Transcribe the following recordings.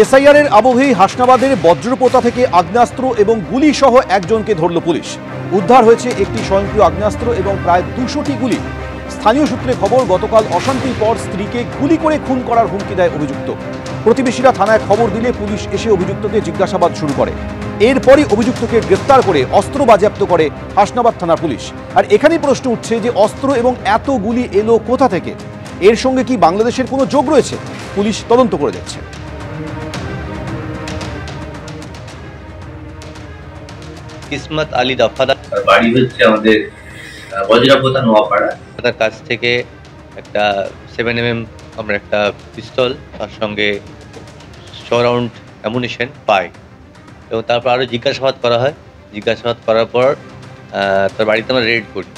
SIR এর আবহেই হাসনাবাদের বজ্রপোতা থেকে আগ্নেয়াস্ত্র এবং গুলি সহ একজনকে ধরল পুলিশ। উদ্ধার হয়েছে একটি স্বয়ংক্রিয় আগ্নেয়াস্ত্র এবং প্রায় 200টি গুলি। স্থানীয় সূত্রে খবর, গতকাল অশান্তির পর স্ত্রীকে গুলি করে খুন করার হুমকি দেয় অভিযুক্ত। প্রতিবেশীরা থানায় খবর দিলে পুলিশ এসে অভিযুক্তকে জিজ্ঞাসাবাদ শুরু করে। এরপরই অভিযুক্তকে গ্রেফতার করে অস্ত্র বাজেয়াপ্ত করে হাসনাবাদ থানার পুলিশ। আর এখানেই প্রশ্ন উঠছে যে অস্ত্র এবং এত গুলি এলো কোথা থেকে? এর সঙ্গে কি বাংলাদেশের কোনো যোগ রয়েছে? পুলিশ তদন্ত করে যাচ্ছে। কিসমত আলী দফাদার বাড়ি হচ্ছে আমাদের বজ্রপোতা নোয়াপাড়া। তার কাছ থেকে একটা 7mm আমরা একটা পিস্তল, তার সঙ্গে 6 রাউন্ড অ্যামুনিশন পাই এবং তারপর আরও জিজ্ঞাসাবাদ করা হয়। জিজ্ঞাসাবাদ করার পর তার বাড়িতে আমরা রেড করি।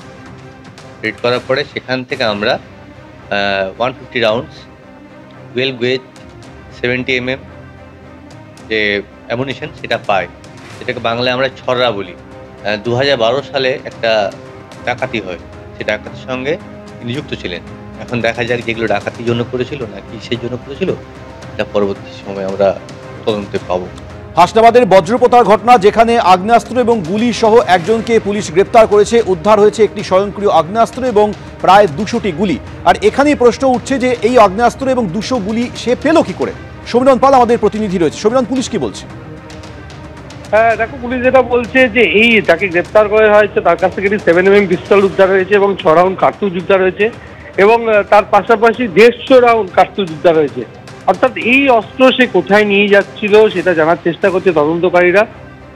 রেড করার পরে সেখান থেকে আমরা 150 রাউন্ডস 12 গেজ 70mm যে অ্যামুনিশন সেটা পাই। সেটাকে বাংলায় আমরা ছড়রা বলি। 2012 সালে একটা ডাকাতি হয়, সে ডাকাতির সঙ্গে নিযুক্ত ছিলেন। এখন দেখা যাক যেগুলো ডাকাতির জন্য করেছিল না কিসের জন্য করেছিল, এটা পরবর্তী সময় আমরা তদন্তে পাবো। হাসনাবাদের বজ্রপোতার ঘটনা, যেখানে আগ্নেয়াস্ত্র এবং গুলি সহ একজনকে পুলিশ গ্রেপ্তার করেছে। উদ্ধার হয়েছে একটি স্বয়ংক্রিয় আগ্নেয়াস্ত্র এবং প্রায় 200টি গুলি। আর এখানেই প্রশ্ন উঠছে যে এই আগ্নেয়াস্ত্র এবং 200 গুলি সে পেল কি করে? সমীরণ পাল আমাদের প্রতিনিধি রয়েছে। সমীরণ, পুলিশ কি বলছে? হ্যাঁ দেখো, পুলিশ যেটা বলছে যে এই যাকে গ্রেপ্তার করা হয়েছে তার কাছ থেকে 7mm পিস্তল উদ্ধার হয়েছে এবং 6 রাউন্ড কার্তুজ উদ্ধার হয়েছে এবং তার পাশাপাশি 150 রাউন্ড কার্তুজ উদ্ধার হয়েছে। অর্থাৎ এই অস্ত্র সে কোথায় নিয়ে যাচ্ছিল সেটা জানার চেষ্টা করছে তদন্তকারীরা।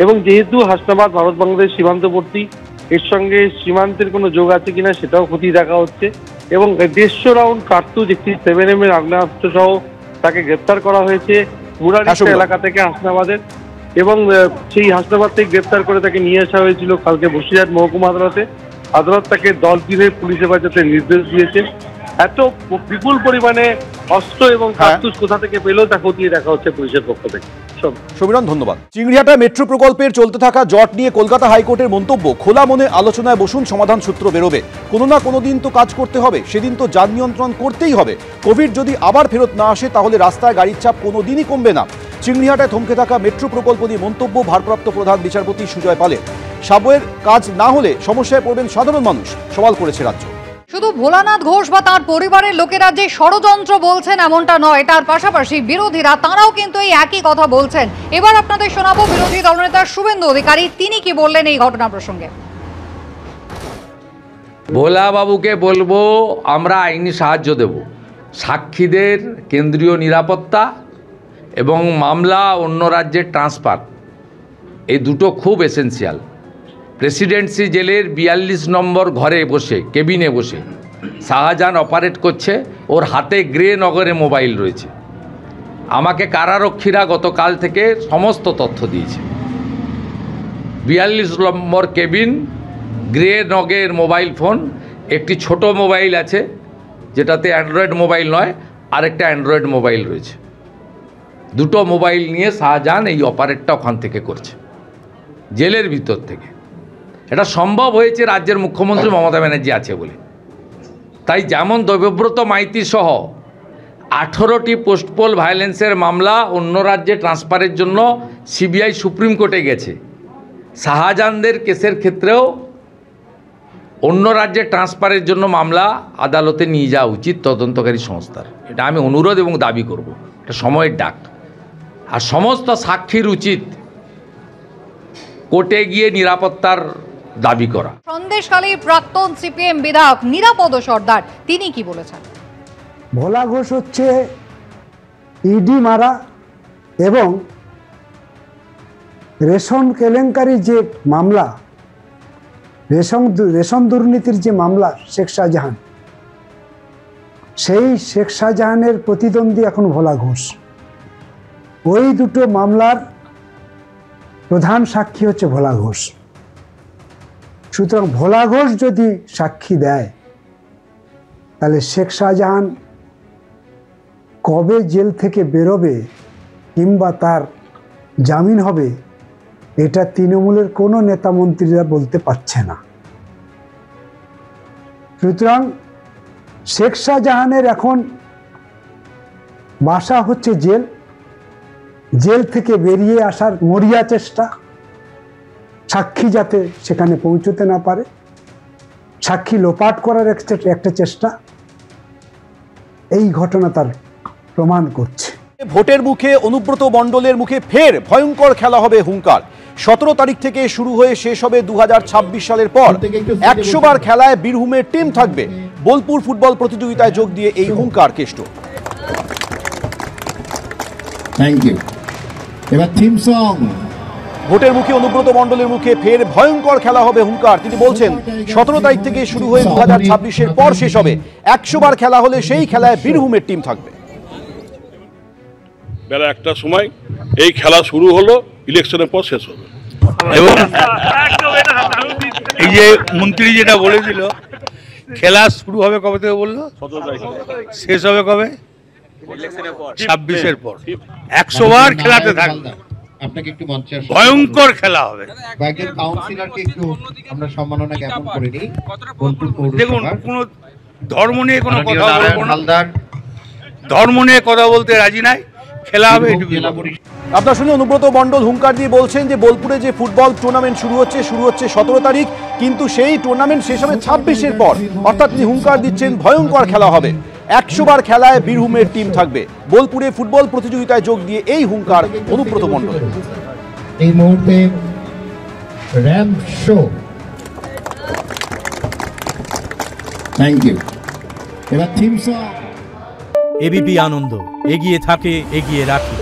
এবং যেহেতু হাসনাবাদ ভারত বাংলাদেশ সীমান্তবর্তী, এর সঙ্গে সীমান্তের কোনো যোগ আছে কিনা সেটাও খতিয়ে দেখা হচ্ছে। এবং 150 রাউন্ড কার্তুজ, একটি 7mm আগ্নেয়াস্ত্র সহ তাকে গ্রেপ্তার করা হয়েছে মুরারিস্তা এলাকা থেকে হাসনাবাদের। এবং সেই হাসনাবাদ থেকে গ্রেপ্তার করে তাকে নিয়ে আসা হয়েছিল কালকে বসিরহাট মহকুমা আদালতে। আদালত তাকে 10 দিনের পুলিশ হেফাজতের নির্দেশ দিয়েছে। এত বিপুল পরিমাণে অস্ত্র এবং কার্তুজ কোথা থেকে পেল তা খতিয়ে দেখা হচ্ছে পুলিশের পক্ষ থেকে। সমীরণ, ধন্যবাদ। চিংড়িহাটা মেট্রো প্রকল্পের চলতে থাকা জট নিয়ে কলকাতা হাইকোর্টের মন্তব্য, খোলা মনে আলোচনায় বসুন, সমাধান সূত্র বেরোবে। কোনো না কোনো দিন তো কাজ করতে হবে, সেদিন তো যান নিয়ন্ত্রণ করতেই হবে। কোভিড যদি আবার ফেরত না আসে তাহলে রাস্তায় গাড়ির চাপ কোনো দিনই কমবে না। চিংড়িহাটায় থমকে থাকা মেট্রো প্রকল্প নিয়ে মন্তব্য ভারপ্রাপ্ত প্রধান বিচারপতি সুজয় পালের। সাবওয়ের কাজ না হলে সমস্যায় পড়বেন সাধারণ মানুষ, সওয়াল করেছে রাজ্য। শুধু ভোলানাথ ঘোষ বা তার পরিবারের লোকেরা যে ষড়যন্ত্র বলছেন এমনটা নয়, তার পাশাপাশি বিরোধীরা তারাও কিন্তু এই একই কথা বলছেন। এবার আপনাদের শোনাবো বিরোধী দলনেতা শুভেন্দু অধিকারী, তিনি কি বললেন এই ঘটনা প্রসঙ্গে। ভোলা বাবুকে বলবো আমরা আইনি সাহায্য দেব। সাক্ষীদের কেন্দ্রীয় নিরাপত্তা এবং মামলা অন্য রাজ্যের ট্রান্সফার, এই দুটো খুব এসেন্সিয়াল। প্রেসিডেন্সি জেলের 42 নম্বর ঘরে বসে, কেবিনে বসে শাহজাহান অপারেট করছে, ওর হাতে গ্রে নগরে মোবাইল রয়েছে। আমাকে কারারক্ষীরা গতকাল থেকে সমস্ত তথ্য দিয়েছে। 42 নম্বর কেবিন, গ্রে নগের মোবাইল ফোন, একটি ছোট মোবাইল আছে যেটাতে অ্যান্ড্রয়েড মোবাইল নয়, আরেকটা অ্যান্ড্রয়েড মোবাইল রয়েছে। দুটো মোবাইল নিয়ে শাহজাহান এই অপারেটটা ওখান থেকে করছে, জেলের ভিতর থেকে। এটা সম্ভব হয়েছে রাজ্যের মুখ্যমন্ত্রী মমতা ব্যানার্জি আছে বলে। তাই যেমন দেবব্রত মাইতি সহ 18টি পোস্টপোল ভায়োলেন্সের মামলা অন্য রাজ্যে ট্রান্সফারের জন্য সিবিআই সুপ্রিম কোর্টে গেছে, শাহজাহানদের কেসের ক্ষেত্রেও অন্য রাজ্যে ট্রান্সফারের জন্য মামলা আদালতে নিয়ে যাওয়া উচিত তদন্তকারী সংস্থার। এটা আমি অনুরোধ এবং দাবি করব, এটা সময়ের ডাক। আর সমস্ত সাক্ষীর উচিত কোর্টে গিয়ে নিরাপত্তার দাবি করা। সন্দেশখালীর প্রাক্তন সিপিএম বিধায়ক নিরাপদ সর্দার, তিনি কি বলেছেন? ভোলা ঘোষ হচ্ছে ইডি মারা এবং রেশন কেলেঙ্কারি যে মামলা, রেশন দুর্নীতির যে মামলা শেখ শাহজাহান, সেই শেখ শাহজাহানের প্রতিদ্বন্দ্বী এখন ভোলা ঘোষ। ওই দুটো মামলার প্রধান সাক্ষী হচ্ছে ভোলা ঘোষ। সুতরাং ভোলা ঘোষ যদি সাক্ষী দেয় তাহলে শেখ শাহজাহান কবে জেল থেকে বেরোবে কিংবা তার জামিন হবে, এটা তৃণমূলের কোনো নেতা মন্ত্রীরা বলতে পারছে না। সুতরাং শেখ শাহজাহানের এখন বাসা হচ্ছে জেল, জেল থেকে বেরিয়ে আসার মরিয়া চেষ্টা, সাক্ষী যাতে সেখানে পৌঁছতে না পারে, সাক্ষী লোপাট করার একটা চেষ্টা, এই ঘটনা তার প্রমাণ করছে। ভোটের মুখে অনুব্রত মণ্ডলের মুখে ফের ভয়ঙ্কর খেলা হবে হুঙ্কার। 17 তারিখ থেকে শুরু হয়ে শেষ হবে 2026 সালের পর 100 বার খেলায় বীরভূমের টিম থাকবে। বোলপুর ফুটবল প্রতিযোগিতায় যোগ দিয়ে এই হুঙ্কার কেষ্ট। Thank you. এবার থিম সং। ভোটের মুখে অনুব্রত মণ্ডলের মুখে ফের ভয়ঙ্কর খেলা হবে হুঙ্কার। তিনি বলছেন 17 তারিখ থেকে শুরু হয়ে 2026-এর পর শেষ হবে। 100 বার খেলা হলে সেই খেলায় বীরভূমের টিম থাকবে। বেলা 1টার সময় এই খেলা শুরু হলো, ইলেকশনের পর শেষ হবে। এবং এই যে মন্ত্রী যেটা বলেছিল খেলা শুরু হবে কবে থেকে বললো, শেষ হবে কবে, 26-এর পর। 100 বার খেলাতে থাকবে, আপনাকে একটু মঞ্চে ভয়ঙ্কর খেলা হবে। বাইকের কাউন্সিলরকে একটু আমরা সম্মাননা জ্ঞাপন করে নিই। দেখুন, কোনো ধর্ম নিয়ে কোনো কথা বলবো না, ধর্ম নিয়ে কথা বলতে রাজি নাই, খেলা হবে এটুকু। আপনার শুনে অনুব্রত মণ্ডল হুঙ্কার দিয়ে বলছেন যে বোলপুরে যে ফুটবল টুর্নামেন্ট শুরু হচ্ছে 17 তারিখ, কিন্তু সেই টুর্নামেন্ট শেষ হবে 26-এর পর। অর্থাৎ তিনি হুঙ্কার দিচ্ছেন ভয়ঙ্কর খেলা হবে। 100 বার খেলায় বীরভূমের টিম থাকবে। বোলপুরে ফুটবল প্রতিযোগিতায় যোগ দিয়ে এই হুঙ্কার অনুব্রত মণ্ডল। এই মুহূর্তে র্যাম্প শো। Thank you. এবার থিম সং। এবিপি আনন্দ, এগিয়ে থাকে, এগিয়ে রাখে।